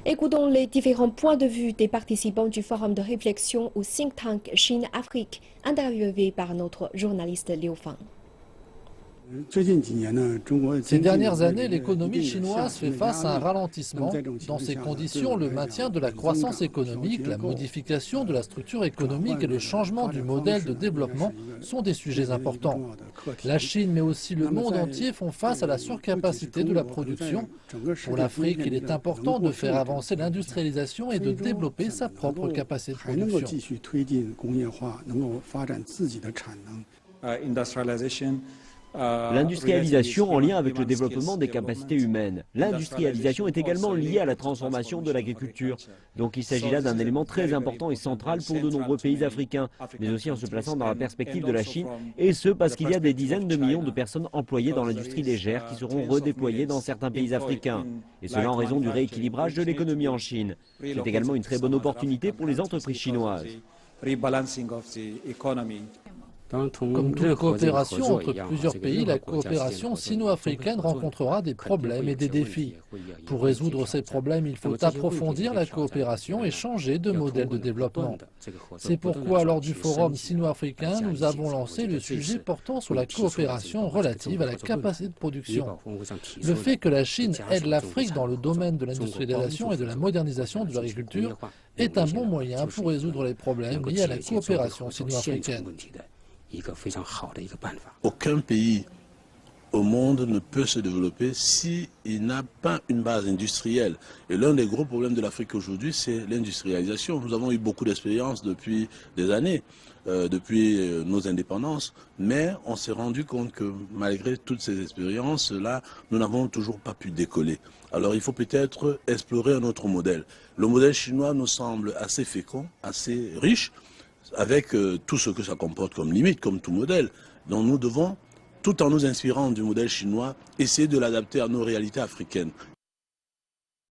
Écoutons les différents points de vue des participants du forum de réflexion au think tank Chine-Afrique, interviewé par notre journaliste Liu Fang. Ces dernières années, l'économie chinoise fait face à un ralentissement. Dans ces conditions, le maintien de la croissance économique, la modification de la structure économique et le changement du modèle de développement sont des sujets importants. La Chine, mais aussi le monde entier, font face à la surcapacité de la production. Pour l'Afrique, il est important de faire avancer l'industrialisation et de développer sa propre capacité de production. L'industrialisation en lien avec le développement des capacités humaines. L'industrialisation est également liée à la transformation de l'agriculture. Donc il s'agit là d'un élément très important et central pour de nombreux pays africains, mais aussi en se plaçant dans la perspective de la Chine, et ce parce qu'il y a des dizaines de millions de personnes employées dans l'industrie légère qui seront redéployées dans certains pays africains, et cela en raison du rééquilibrage de l'économie en Chine. C'est également une très bonne opportunité pour les entreprises chinoises. Comme toute coopération entre plusieurs pays, la coopération sino-africaine rencontrera des problèmes et des défis. Pour résoudre ces problèmes, il faut approfondir la coopération et changer de modèle de développement. C'est pourquoi, lors du forum sino-africain, nous avons lancé le sujet portant sur la coopération relative à la capacité de production. Le fait que la Chine aide l'Afrique dans le domaine de l'industrialisation et de la modernisation de l'agriculture est un bon moyen pour résoudre les problèmes liés à la coopération sino-africaine. Aucun pays au monde ne peut se développer s'il n'a pas une base industrielle. Et l'un des gros problèmes de l'Afrique aujourd'hui, c'est l'industrialisation. Nous avons eu beaucoup d'expériences depuis des années, depuis nos indépendances, mais on s'est rendu compte que malgré toutes ces expériences-là, nous n'avons toujours pas pu décoller. Alors il faut peut-être explorer un autre modèle. Le modèle chinois nous semble assez fécond, assez riche, avec tout ce que ça comporte comme limite, comme tout modèle. Donc nous devons, tout en nous inspirant du modèle chinois, essayer de l'adapter à nos réalités africaines.